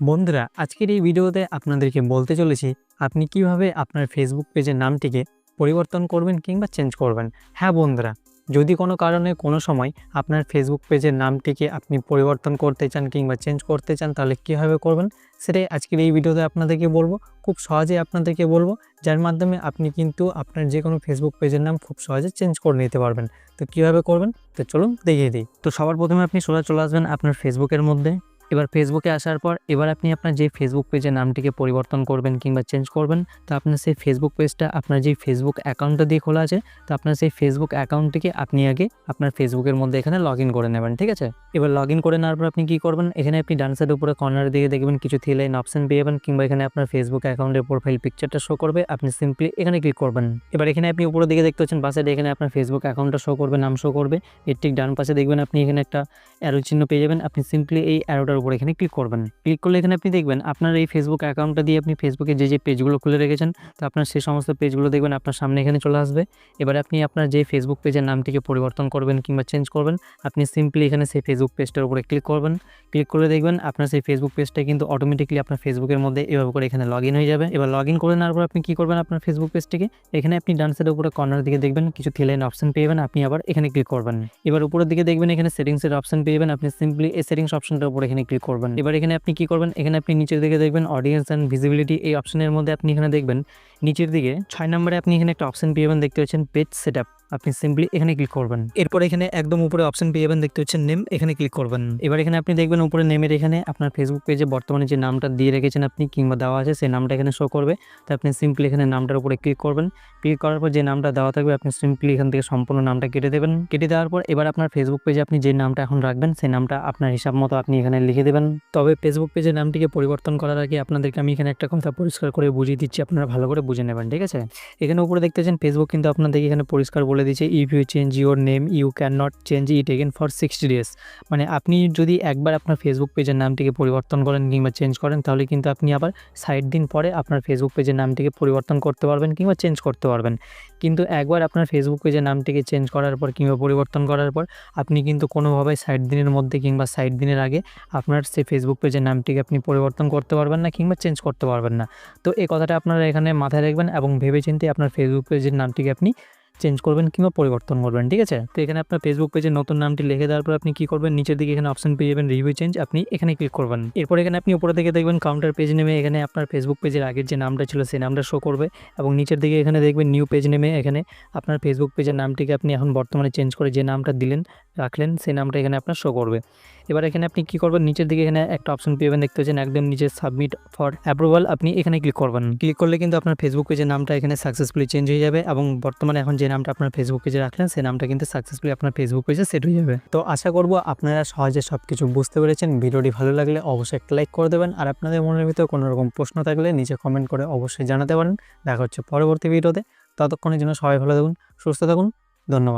বন্ধুরা, আজকের এই ভিডিওতে আপনাদেরকে বলতে চলেছি আপনি কিভাবে আপনার ফেসবুক পেজের নামটিকে পরিবর্তন করবেন কিংবা চেঞ্জ করবেন। হ্যাঁ বন্ধুরা, যদি কোনো কারণে কোনো সময় আপনার ফেসবুক পেজের নামটিকে আপনি পরিবর্তন করতে চান কিংবা চেঞ্জ করতে চান, তাহলে কীভাবে করবেন সেটাই আজকের এই ভিডিওতে আপনাদেরকে বলবো। খুব সহজেই আপনাদেরকে বলবো, যার মাধ্যমে আপনি কিন্তু আপনার যে কোনো ফেসবুক পেজের নাম খুব সহজে চেঞ্জ করে নিতে পারবেন। তো কীভাবে করবেন তো চলুন দেখিয়ে দিই। তো সবার প্রথমে আপনি সোজা চলে আসবেন আপনার ফেসবুকের মধ্যে। এবার ফেসবুকে আসার পর এবার আপনি আপনার যে ফেসবুক পেজের নামটিকে পরিবর্তন করবেন কিংবা চেঞ্জ করবেন, তো আপনার সেই ফেসবুক পেজটা আপনার যে ফেসবুক অ্যাকাউন্টটা দিয়ে খোলা আছে, তো আপনার সেই ফেসবুক অ্যাকাউন্টটিকে আপনি আগে আপনার ফেসবুকের মধ্যে এখানে লগ ইন করে নেবেন। ঠিক আছে, এবার লগ ইন করে নেওয়ার পর আপনি কী করবেন, এখানে আপনি ডান সাইডের উপরে কর্নারের দিকে দেখবেন কিছু থ্রি লাইন অপশন পেয়ে যাবেন, কিংবা এখানে আপনার ফেসবুক অ্যাকাউন্টের প্রোফাইল পিকচারটা শো করবে। আপনি সিম্পলি এখানে ক্লিক করবেন। এবার এখানে আপনি উপরের দিকে দেখতে পাচ্ছেন বাঁ সাইডে এখানে আপনার ফেসবুক অ্যাকাউন্টটা শো করবে, নাম শো করবে। এর ঠিক ডান পাশে দেখবেন আপনি এখানে একটা অ্যারো চিহ্ন পেয়ে যাবেন। আপনি সিম্পলি এই অ্যারোটার উপর এখানে ক্লিক করবেন। ক্লিক করলে এখানে আপনি দেখবেন আপনার এই ফেসবুক অ্যাকাউন্টটা দিয়ে আপনি ফেসবুকে যে পেজগুলো খুলে রেখেছেন, তো আপনার সেই সমস্ত পেজগুলো দেখবেন আপনার সামনে এখানে চলে আসবে। এবার আপনি আপনার যে ফেসবুক পেজের নামটিকে পরিবর্তন করবেন কিংবা চেঞ্জ করবেন, আপনি সিম্পলি এখানে সেই ফেসবুক পেজটার উপরে ক্লিক করবেন। ক্লিক করলে দেখবেন আপনার সেই ফেসবুক পেজটা কিন্তু অটোমেটিকলি আপনার ফেসবুকের মধ্যে এভাবে করে এখানে লগ ইন হয়ে যাবে। এবার লগ ইন করে নেওয়ার পর আপনি কী করবেন, আপনার ফেসবুক পেজটিকে এখানে আপনি ডান সাইডের উপরে কর্নারের দিকে দেখবেন কিছু থ্রি লাইন অপশন পেয়ে যাবেন। আপনি আবার এখানে ক্লিক করবেন। এবার উপরের দিকে দেখবেন এখানে সেটিংসের অপশন পেয়ে যাবেন। আপনি সিম্পলি এই সেটিংস অপশনটার উপরে এখানে ক্লিক করবেন। এবার এখানে আপনি কী করবেন, এখানে আপনি নিচের দিকে দেখবেন অডিয়েন্স অ্যান্ড ভিজিবিলিটি, এই অপশনের মধ্যে আপনি এখানে দেখবেন নিচের দিকে 6 নম্বরে আপনি এখানে একটা অপশন পেয়ে যাবেন, দেখতে পাচ্ছেন পেজ সেটআপ। আপনি সিম্পলি এখানে ক্লিক করবেন। এরপর এখানে একদম উপরে অপশন পেয়ে যাবেন, দেখতে পাচ্ছেন নেম, এখানে ক্লিক করবেন। এবার এখানে আপনি দেখবেন উপরে নেমের এখানে আপনার ফেসবুক পেজে বর্তমানে যে নামটা দিয়ে রেখেছেন আপনি কিংবা দেওয়া আছে সেই নামটা এখানে শো করবে। তো আপনি সিম্পলি এখানে নামটার উপরে ক্লিক করবেন। ক্লিক করার পর যে নামটা দেওয়া থাকবে আপনি সিম্পলি এখান থেকে সম্পূর্ণ নামটা কেটে দেবেন। কেটে দেওয়ার পর এবার আপনার ফেসবুক পেজে আপনি যে নামটা এখন রাখবেন সেই নামটা আপনার হিসাব মতো আপনি এখানে লিখে দেবেন। তবে ফেসবুক পেজের নামটিকে পরিবর্তন করার আগে আপনাদেরকে আমি এখানে একটা কথা পরিষ্কার করে বুঝিয়ে দিচ্ছি, আপনারা ভালো করে বুঝে নেবেন। ঠিক আছে, এখানে উপরে দেখতেছেন ফেসবুক কিন্তু আপনাদেরকে এখানে পরিষ্কার বলে দিচ্ছে if you change your name you can not change it again for 60 days। মানে আপনি যদি একবার আপনার ফেসবুক পেজের নামটিকে পরিবর্তন করেন কিংবা চেঞ্জ করেন, তাহলে কিন্তু আপনি আবার 60 দিন পরে আপনার ফেসবুক পেজের নামটিকে পরিবর্তন করতে পারবেন কিংবা চেঞ্জ করতে পারবেন। কিন্তু একবার আপনার ফেসবুক পেজের নামটিকে চেঞ্জ করার পর কিংবা পরিবর্তন করার পর আপনি কিন্তু কোনোভাবে 60 দিনের মধ্যে কিংবা 60 দিনের আগে আপনার সেই ফেসবুক পেজের নামটিকে আপনি পরিবর্তন করতে পারবেন না কিংবা চেঞ্জ করতে পারবেন না। তো এই কথাটা আপনারা এখানে মাথায় রাখবেন এবং ভেবেচিন্তে আপনার ফেসবুক পেজের নামটিকে আপনি চেঞ্জ করবেন কিংবা পরিবর্তন করবেন। ঠিক আছে, তো এখানে আপনার ফেসবুক পেজের নতুন নামটি লিখে দেওয়ার পর আপনি কী করবেন, নিচের দিকে এখানে অপশন পেয়ে যাবেন রিভিউ চেঞ্জ, আপনি এখানে ক্লিক করবেন। এরপর এখানে আপনি উপরে দিকে দেখবেন কাউন্টার পেজ নেমে এখানে আপনার ফেসবুক পেজের আগের যে নামটা ছিল সেই নামটা শো করবে, এবং নিচের দিকে এখানে দেখবেন নিউ পেজ নেমে এখানে আপনার ফেসবুক পেজের নামটিকে আপনি এখন বর্তমানে চেঞ্জ করে যে নামটা রাখলেন সেই নামটা এখানে আপনার শো করবে। এবার এখানে আপনি কী করবেন, নিচের দিকে এখানে একটা অপশন পেয়ে যাবেন, দেখতে পাচ্ছেন একদম নিচে সাবমিট ফর অ্যাপ্রুভাল, আপনি এখানে ক্লিক করবেন। ক্লিক করলে কিন্তু আপনার ফেসবুক পেজের নামটা এখানে সাকসেসফুলি চেঞ্জ হয়ে যাবে, এবং বর্তমানে এখন যে নামটা আপনার ফেসবুক পেজে রাখলেন সেই নামটা কিন্তু সাকসেসফুলি আপনার ফেসবুক পেজে সেট হয়ে যাবে। তো আশা করব আপনারা সহজে সব কিছু বুঝতে পেরেছেন। ভিডিওটি ভালো লাগলে অবশ্যই একটা লাইক করে দেবেন, আর আপনাদের মনের ভিতরে কোনো রকম প্রশ্ন থাকলে নিচে কমেন্ট করে অবশ্যই জানাতে পারেন। দেখা হচ্ছে পরবর্তী ভিডিওতে। ততক্ষণের জন্য সবাই ভালো থাকুন, সুস্থ থাকুন, ধন্যবাদ।